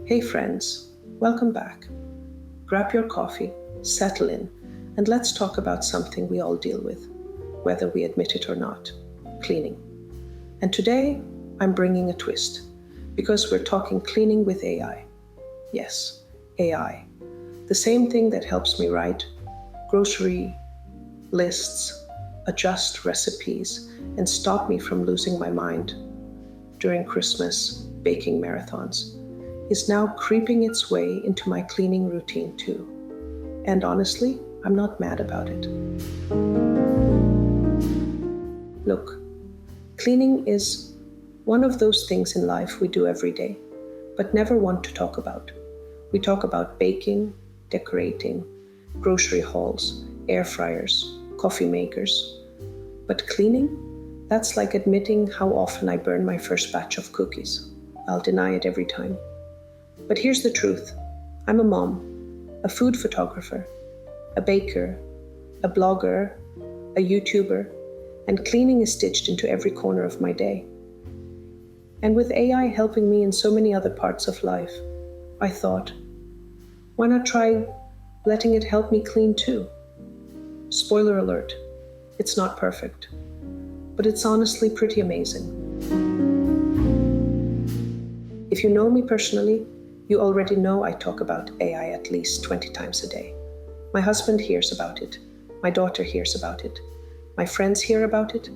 Hey friends, welcome back. Grab your coffee, settle in, and let's talk about something we all deal with, whether we admit it or not, cleaning. And today, I'm bringing a twist, because we're talking cleaning with AI. Yes, AI. The same thing that helps me write grocery lists, adjust recipes, and stop me from losing my mind during Christmas baking marathons, is now creeping its way into my cleaning routine too. And honestly, I'm not mad about it. Look, cleaning is one of those things in life we do every day, but never want to talk about. We talk about baking, decorating, grocery hauls, air fryers, coffee makers. But cleaning? That's like admitting how often I burn my first batch of cookies. I'll deny it every time. But here's the truth. I'm a mom, a food photographer, a baker, a blogger, a YouTuber, and cleaning is stitched into every corner of my day. And with AI helping me in so many other parts of life, I thought, why not try letting it help me clean too? Spoiler alert, it's not perfect, but it's honestly pretty amazing. If you know me personally, you already know I talk about AI at least 20 times a day. My husband hears about it. My daughter hears about it. My friends hear about it.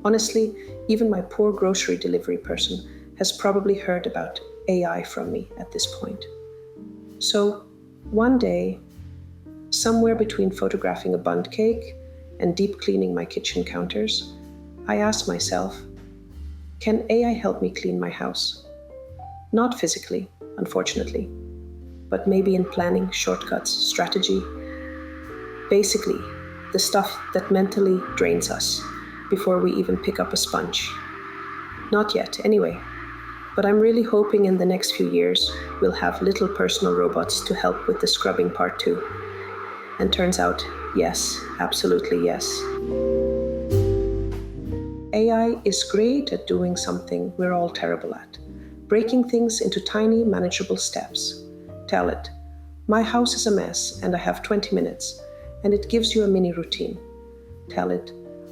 Honestly, even my poor grocery delivery person has probably heard about AI from me at this point. So one day, somewhere between photographing a bundt cake and deep cleaning my kitchen counters, I asked myself, can AI help me clean my house? Not physically, unfortunately, but maybe in planning, shortcuts, strategy. Basically, the stuff that mentally drains us before we even pick up a sponge. Not yet, anyway. But I'm really hoping in the next few years we'll have little personal robots to help with the scrubbing part too. And turns out, yes, absolutely yes. AI is great at doing something we're all terrible at. Breaking things into tiny, manageable steps. Tell it, my house is a mess and I have 20 minutes, and it gives you a mini routine. Tell it,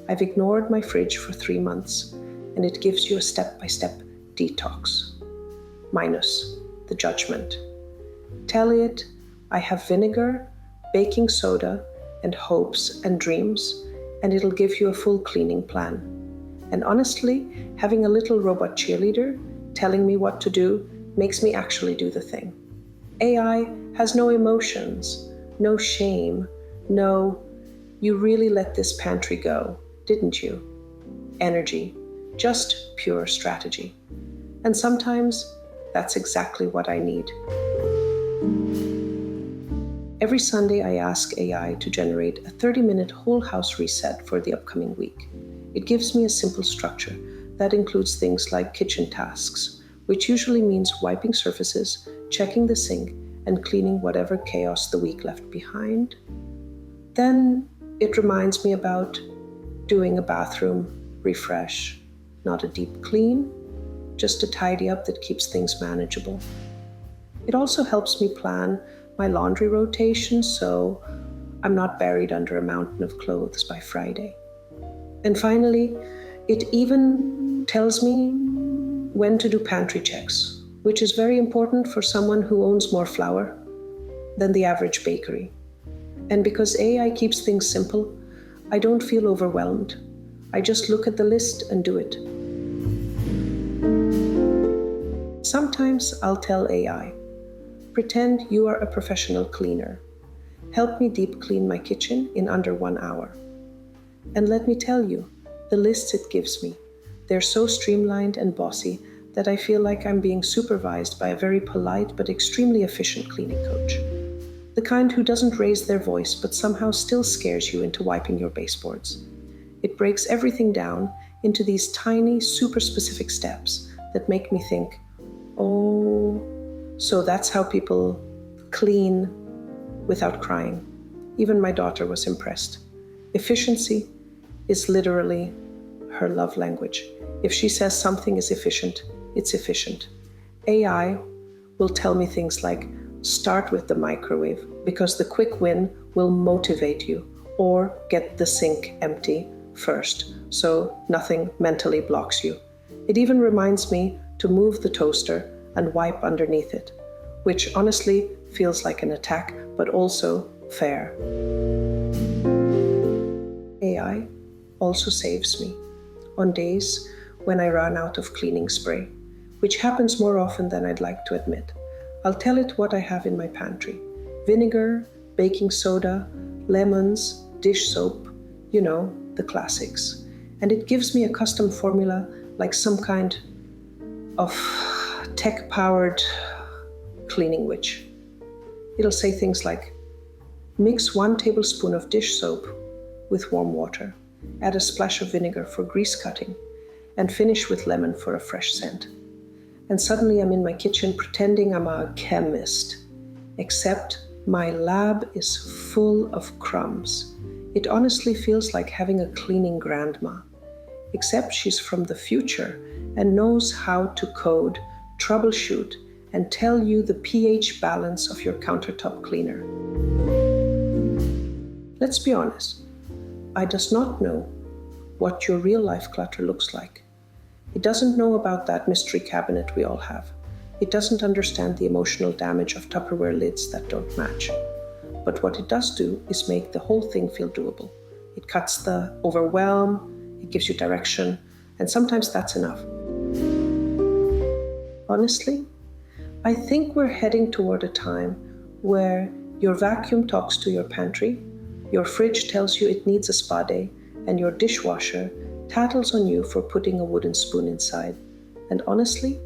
I've ignored my fridge for 3 months, and it gives you a step-by-step detox. Minus the judgment. Tell it, I have vinegar, baking soda, and hopes and dreams, and it'll give you a full cleaning plan. And honestly, having a little robot cheerleader telling me what to do makes me actually do the thing. AI has no emotions, no shame, no, you really let this pantry go, didn't you? Energy, just pure strategy. And sometimes that's exactly what I need. Every Sunday I ask AI to generate a 30-minute whole house reset for the upcoming week. It gives me a simple structure that includes things like kitchen tasks, which usually means wiping surfaces, checking the sink, and cleaning whatever chaos the week left behind. Then it reminds me about doing a bathroom refresh, not a deep clean, just a tidy up that keeps things manageable. It also helps me plan my laundry rotation so I'm not buried under a mountain of clothes by Friday. And finally, it even tells me when to do pantry checks, which is very important for someone who owns more flour than the average bakery. And because AI keeps things simple, I don't feel overwhelmed. I just look at the list and do it. Sometimes I'll tell AI, pretend you are a professional cleaner. Help me deep clean my kitchen in under 1 hour. And let me tell you, the lists it gives me, they're so streamlined and bossy that I feel like I'm being supervised by a very polite but extremely efficient cleaning coach. The kind who doesn't raise their voice but somehow still scares you into wiping your baseboards. It breaks everything down into these tiny, super specific steps that make me think, oh, so that's how people clean without crying. Even my daughter was impressed. Efficiency is literally her love language. If she says something is efficient, it's efficient. AI, will tell me things like, start with the microwave because the quick win will motivate you, or get the sink empty first so nothing mentally blocks you. It even reminds me to move the toaster and wipe underneath it, which honestly feels like an attack, but also fair. AI also saves me on days when I run out of cleaning spray, which happens more often than I'd like to admit. I'll tell it what I have in my pantry: vinegar, baking soda, lemons, dish soap, the classics. And it gives me a custom formula like some kind of tech-powered cleaning witch. It'll say things like, mix 1 tablespoon of dish soap with warm water, add a splash of vinegar for grease cutting, and finish with lemon for a fresh scent. And suddenly I'm in my kitchen pretending I'm a chemist, except my lab is full of crumbs. It honestly feels like having a cleaning grandma, except she's from the future and knows how to code, troubleshoot, and tell you the pH balance of your countertop cleaner. Let's be honest, I does not know what your real life clutter looks like. It doesn't know about that mystery cabinet we all have. It doesn't understand the emotional damage of Tupperware lids that don't match. But what it does do is make the whole thing feel doable. It cuts the overwhelm, it gives you direction, and sometimes that's enough. Honestly, I think we're heading toward a time where your vacuum talks to your pantry, your fridge tells you it needs a spa day, and your dishwasher tattles on you for putting a wooden spoon inside. And honestly,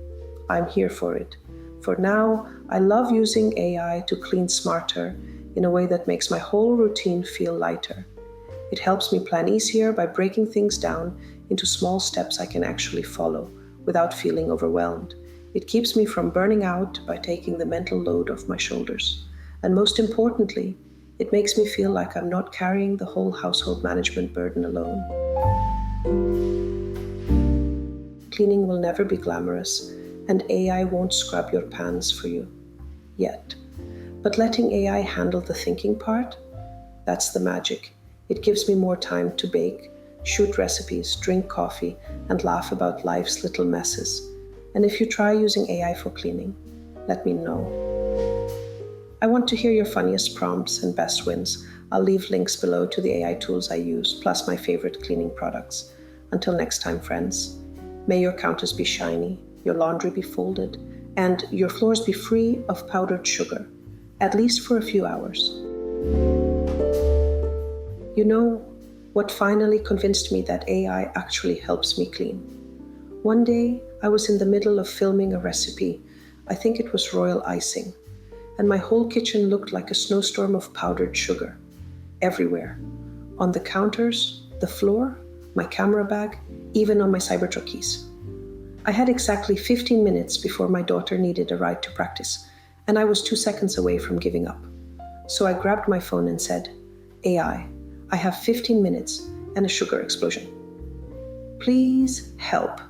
I'm here for it. For now, I love using AI to clean smarter in a way that makes my whole routine feel lighter. It helps me plan easier by breaking things down into small steps I can actually follow without feeling overwhelmed. It keeps me from burning out by taking the mental load off my shoulders. And most importantly, it makes me feel like I'm not carrying the whole household management burden alone. Cleaning will never be glamorous, and AI won't scrub your pans for you. Yet. But letting AI handle the thinking part, that's the magic. It gives me more time to bake, shoot recipes, drink coffee, and laugh about life's little messes. And if you try using AI for cleaning, let me know. I want to hear your funniest prompts and best wins. I'll leave links below to the AI tools I use, plus my favorite cleaning products. Until next time, friends, may your counters be shiny, your laundry be folded, and your floors be free of powdered sugar, at least for a few hours. You know what finally convinced me that AI actually helps me clean? One day, I was in the middle of filming a recipe. I think it was royal icing. And my whole kitchen looked like a snowstorm of powdered sugar. Everywhere. On the counters, the floor, my camera bag, even on my Cybertruck keys. I had exactly 15 minutes before my daughter needed a ride to practice, and I was 2 seconds away from giving up. So I grabbed my phone and said, AI, I have 15 minutes and a sugar explosion. Please help.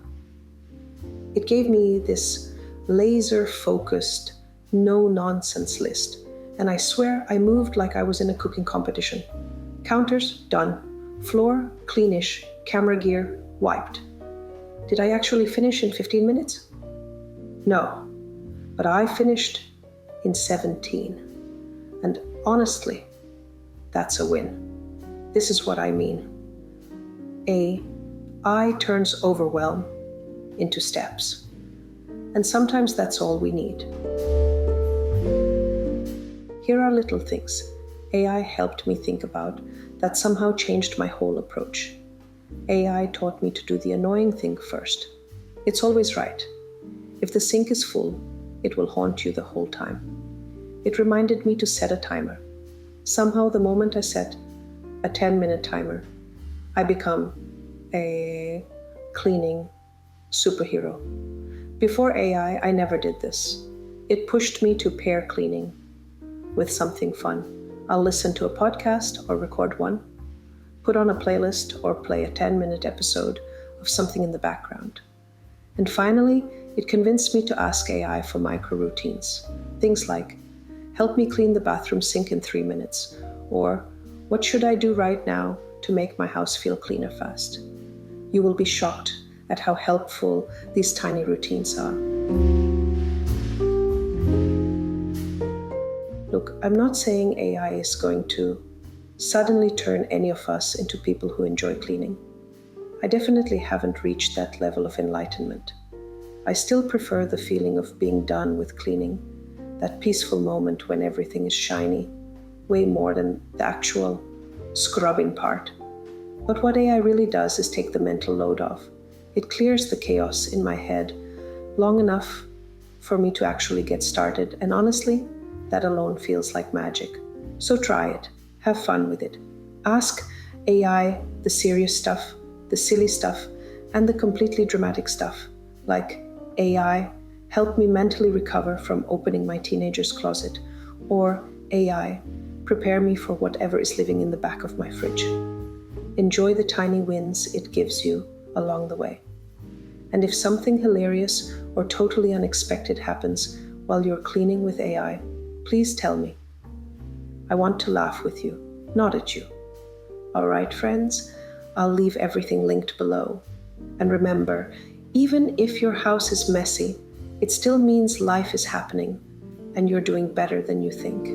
It gave me this laser-focused, no-nonsense list, and I swear I moved like I was in a cooking competition. Counters, done. Floor, cleanish. Camera gear, wiped. Did I actually finish in 15 minutes? No, but I finished in 17. And honestly, that's a win. This is what I mean. AI turns overwhelm into steps. And sometimes that's all we need. Here are little things AI helped me think about that somehow changed my whole approach. AI taught me to do the annoying thing first. It's always right. If the sink is full, it will haunt you the whole time. It reminded me to set a timer. Somehow, the moment I set a 10-minute timer, I become a cleaning superhero. Before AI, I never did this. It pushed me to pair cleaning with something fun. I'll listen to a podcast or record one, put on a playlist or play a 10-minute episode of something in the background. And finally, It convinced me to ask AI for micro routines. Things like, help me clean the bathroom sink in 3 minutes, or what should I do right now to make my house feel cleaner fast? You will be shocked at how helpful these tiny routines are. Look, I'm not saying AI is going to suddenly turn any of us into people who enjoy cleaning. I definitely haven't reached that level of enlightenment. I still prefer the feeling of being done with cleaning, that peaceful moment when everything is shiny, way more than the actual scrubbing part. But what AI really does is take the mental load off. It clears the chaos in my head long enough for me to actually get started, and honestly, that alone feels like magic. So try it. Have fun with it. Ask AI the serious stuff, the silly stuff, and the completely dramatic stuff, like, AI, help me mentally recover from opening my teenager's closet, or AI, prepare me for whatever is living in the back of my fridge. Enjoy the tiny wins it gives you along the way. And if something hilarious or totally unexpected happens while you're cleaning with AI, please tell me. I want to laugh with you, not at you. All right, friends, I'll leave everything linked below. And remember, even if your house is messy, it still means life is happening and you're doing better than you think.